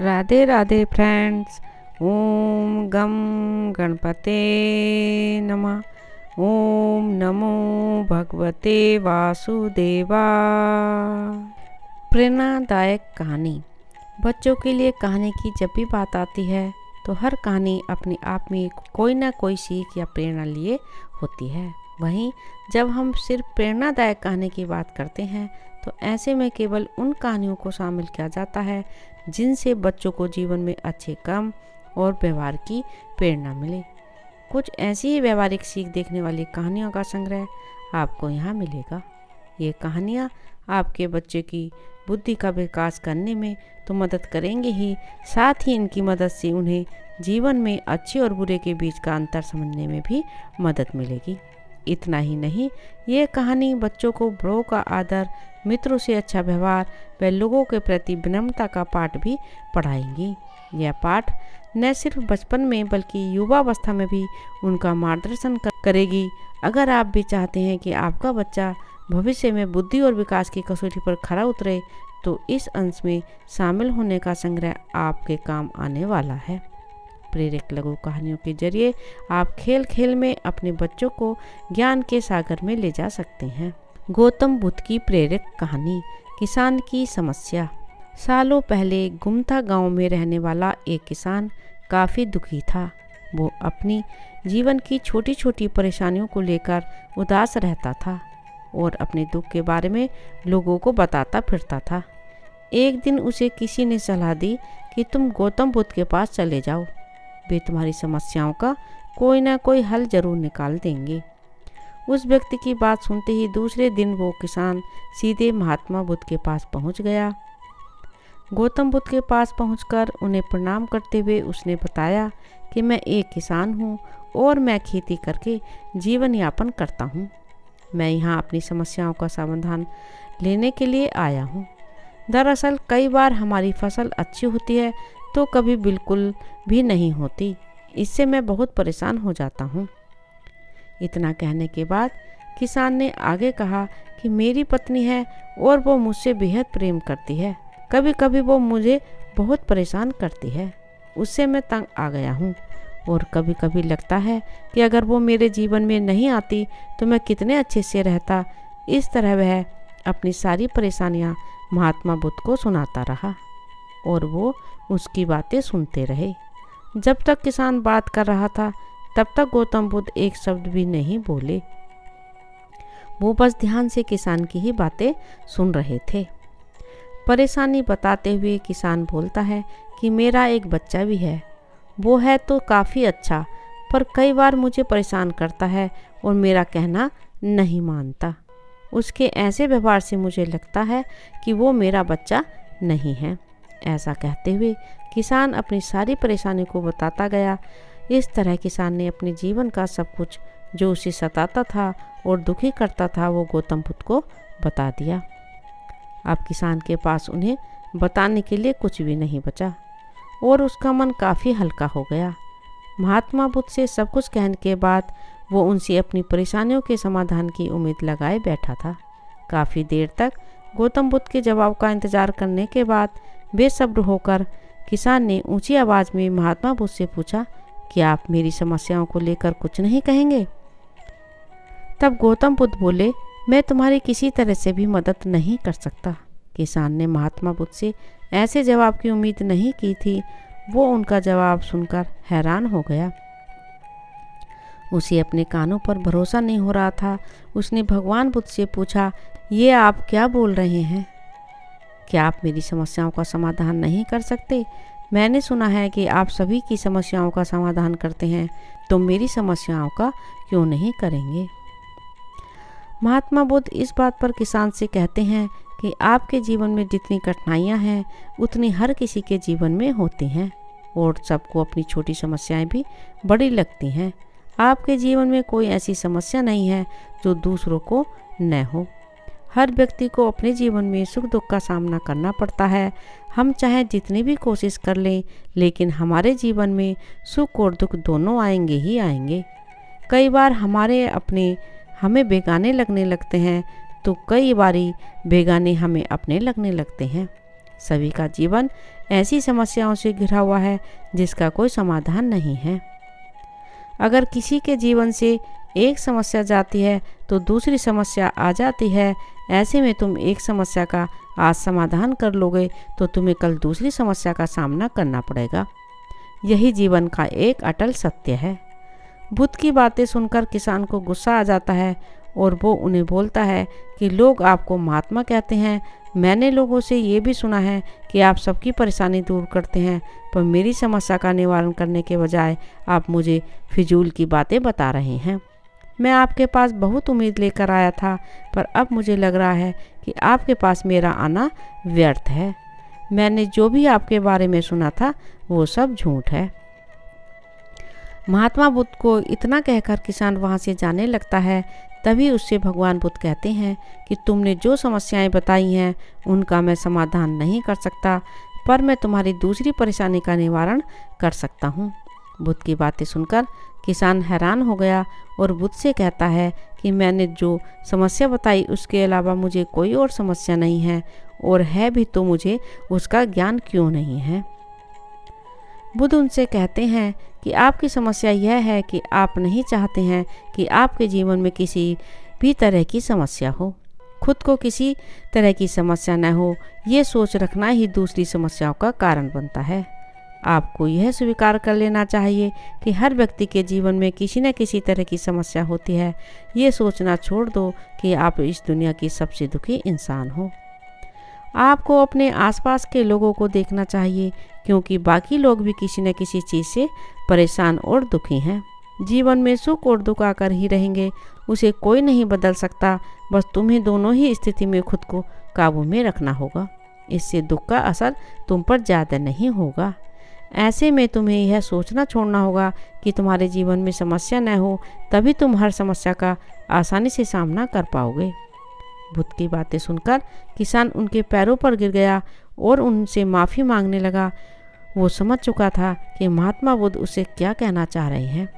Radhe Radhe friends. ओम गम गणपते नमः। ओम नमो भगवते वासुदेवा। प्रेरणादायक कहानी। बच्चों के लिए कहानी की जब भी बात आती है तो हर कहानी अपने आप में कोई ना कोई सीख या प्रेरणा लिए होती है। वहीं जब हम सिर्फ प्रेरणादायक कहानी की बात करते हैं तो ऐसे में केवल उन कहानियों को शामिल किया जाता है जिनसे बच्चों को जीवन में अच्छे काम और व्यवहार की प्रेरणा मिले। कुछ ऐसी ही व्यवहारिक सीख देखने वाली कहानियों का संग्रह आपको यहाँ मिलेगा। ये कहानियाँ आपके बच्चे की बुद्धि का विकास करने में तो मदद करेंगे ही, साथ ही इनकी मदद से उन्हें जीवन में अच्छे और बुरे के बीच का अंतर समझने में भी मदद मिलेगी। इतना ही नहीं, ये कहानी बच्चों को बड़ों का आदर, मित्रों से अच्छा व्यवहार व लोगों के प्रति विनम्रता का पाठ भी पढ़ाएंगी। यह पाठ न सिर्फ बचपन में बल्कि युवावस्था में भी उनका मार्गदर्शन करेगी। अगर आप भी चाहते हैं कि आपका बच्चा भविष्य में बुद्धि और विकास की कसौटी पर खरा उतरे तो इस अंश में शामिल होने का संग्रह आपके काम आने वाला है। प्रेरक लघु कहानियों के जरिए आप खेल खेल में अपने बच्चों को ज्ञान के सागर में ले जा सकते हैं। गौतम बुद्ध की प्रेरक कहानी। किसान की समस्या। सालों पहले गुमथा गांव में रहने वाला एक किसान काफ़ी दुखी था। वो अपनी जीवन की छोटी छोटी परेशानियों को लेकर उदास रहता था और अपने दुख के बारे में लोगों को बताता फिरता था। एक दिन उसे किसी ने सलाह दी कि तुम गौतम बुद्ध के पास चले जाओ, वे तुम्हारी समस्याओं का कोई ना कोई हल जरूर निकाल देंगे। उस व्यक्ति की बात सुनते ही दूसरे दिन वो किसान सीधे महात्मा बुद्ध के पास पहुंच गया। गौतम बुद्ध के पास पहुंचकर उन्हें प्रणाम करते हुए उसने बताया कि मैं एक किसान हूं और मैं खेती करके जीवन यापन करता हूं। मैं यहाँ अपनी समस्याओं का समाधान लेने के लिए आया हूँ। दरअसल कई बार हमारी फसल अच्छी होती है तो कभी बिल्कुल भी नहीं होती। इससे मैं बहुत परेशान हो जाता हूँ। इतना कहने के बाद किसान ने आगे कहा कि मेरी पत्नी है और वो मुझसे बेहद प्रेम करती है। कभी कभी वो मुझे बहुत परेशान करती है, उससे मैं तंग आ गया हूँ और कभी कभी लगता है कि अगर वो मेरे जीवन में नहीं आती तो मैं कितने अच्छे से रहता। इस तरह वह अपनी सारी परेशानियाँ महात्मा बुद्ध को सुनाता रहा और वो उसकी बातें सुनते रहे। जब तक किसान बात कर रहा था तब तक गौतम बुद्ध एक शब्द भी नहीं बोले। वो बस ध्यान से किसान की ही बातें सुन रहे थे। परेशानी बताते हुए किसान बोलता है कि मेरा एक बच्चा भी है। वो है तो काफ़ी अच्छा, पर कई बार मुझे परेशान करता है और मेरा कहना नहीं मानता। उसके ऐसे व्यवहार से मुझे लगता है कि वो मेरा बच्चा नहीं है। ऐसा कहते हुए किसान अपनी सारी परेशानी को बताता गया। इस तरह किसान ने अपने जीवन का सब कुछ जो उसे सताता था और दुखी करता था वो गौतम बुद्ध को बता दिया। अब किसान के पास उन्हें बताने के लिए कुछ भी नहीं बचा और उसका मन काफ़ी हल्का हो गया। महात्मा बुद्ध से सब कुछ कहने के बाद वो उनसे अपनी परेशानियों के समाधान की उम्मीद लगाए बैठा था। काफ़ी देर तक गौतम बुद्ध के जवाब का इंतजार करने के बाद बेसब्र होकर किसान ने ऊंची आवाज़ में महात्मा बुद्ध से पूछा कि आप मेरी समस्याओं को लेकर कुछ नहीं कहेंगे? तब गौतम बुद्ध बोले, मैं तुम्हारी किसी तरह से भी मदद नहीं कर सकता। किसान ने महात्मा बुद्ध से ऐसे जवाब की उम्मीद नहीं की थी। वो उनका जवाब सुनकर हैरान हो गया। उसे अपने कानों पर भरोसा नहीं हो रहा था। उसने भगवान बुद्ध से पूछा, ये आप क्या बोल रहे हैं? क्या आप मेरी समस्याओं का समाधान नहीं कर सकते? मैंने सुना है कि आप सभी की समस्याओं का समाधान करते हैं, तो मेरी समस्याओं का क्यों नहीं करेंगे? महात्मा बुद्ध इस बात पर किसान से कहते हैं कि आपके जीवन में जितनी कठिनाइयां हैं उतनी हर किसी के जीवन में होती हैं और सबको अपनी छोटी समस्याएं भी बड़ी लगती हैं। आपके जीवन में कोई ऐसी समस्या नहीं है जो दूसरों को न हो। हर व्यक्ति को अपने जीवन में सुख दुख का सामना करना पड़ता है। हम चाहे जितनी भी कोशिश कर लें, लेकिन हमारे जीवन में सुख और दुख दोनों आएंगे ही आएंगे। कई बार हमारे अपने हमें बेगाने लगने लगते हैं तो कई बारी बेगाने हमें अपने लगने लगते हैं। सभी का जीवन ऐसी समस्याओं से घिरा हुआ है जिसका कोई समाधान नहीं है। अगर किसी के जीवन से एक समस्या जाती है तो दूसरी समस्या आ जाती है। ऐसे में तुम एक समस्या का आज समाधान कर लोगे तो तुम्हें कल दूसरी समस्या का सामना करना पड़ेगा। यही जीवन का एक अटल सत्य है। बुद्ध की बातें सुनकर किसान को गुस्सा आ जाता है और वो उन्हें बोलता है कि लोग आपको महात्मा कहते हैं। मैंने लोगों से ये भी सुना है कि आप सबकी परेशानी दूर करते हैं, पर मेरी समस्या का निवारण करने के बजाय आप मुझे फिजूल की बातें बता रहे हैं। मैं आपके पास बहुत उम्मीद लेकर आया था, पर अब मुझे लग रहा है कि आपके पास मेरा आना व्यर्थ है। मैंने जो भी आपके बारे में सुना था वो सब झूठ है। महात्मा बुद्ध को इतना कहकर किसान वहाँ से जाने लगता है। तभी उससे भगवान बुद्ध कहते हैं कि तुमने जो समस्याएं बताई हैं उनका मैं समाधान नहीं कर सकता, पर मैं तुम्हारी दूसरी परेशानी का निवारण कर सकता हूँ। बुद्ध की बातें सुनकर किसान हैरान हो गया और बुद्ध से कहता है कि मैंने जो समस्या बताई उसके अलावा मुझे कोई और समस्या नहीं है, और है भी तो मुझे उसका ज्ञान क्यों नहीं है। बुद्ध उनसे कहते हैं कि आपकी समस्या यह है कि आप नहीं चाहते हैं कि आपके जीवन में किसी भी तरह की समस्या हो। खुद को किसी तरह की समस्या न हो, ये सोच रखना ही दूसरी समस्याओं का कारण बनता है। आपको यह स्वीकार कर लेना चाहिए कि हर व्यक्ति के जीवन में किसी न किसी तरह की समस्या होती है। ये सोचना छोड़ दो कि आप इस दुनिया की सबसे दुखी इंसान हो। आपको अपने आसपास के लोगों को देखना चाहिए, क्योंकि बाकी लोग भी किसी न किसी चीज़ से परेशान और दुखी हैं। जीवन में सुख और दुख आकर ही रहेंगे, उसे कोई नहीं बदल सकता। बस तुम्हें दोनों ही स्थिति में खुद को काबू में रखना होगा। इससे दुख का असर तुम पर ज़्यादा नहीं होगा। ऐसे में तुम्हें यह सोचना छोड़ना होगा कि तुम्हारे जीवन में समस्या न हो, तभी तुम हर समस्या का आसानी से सामना कर पाओगे। बुद्ध की बातें सुनकर किसान उनके पैरों पर गिर गया और उनसे माफ़ी मांगने लगा। वो समझ चुका था कि महात्मा बुद्ध उसे क्या कहना चाह रहे हैं।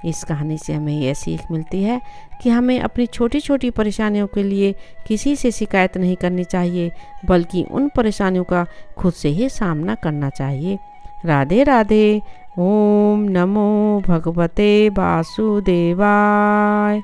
इस कहानी से हमें यह सीख मिलती है कि हमें अपनी छोटी छोटी परेशानियों के लिए किसी से शिकायत नहीं करनी चाहिए, बल्कि उन परेशानियों का खुद से ही सामना करना चाहिए। राधे राधे। ओम नमो भगवते वासुदेवाय।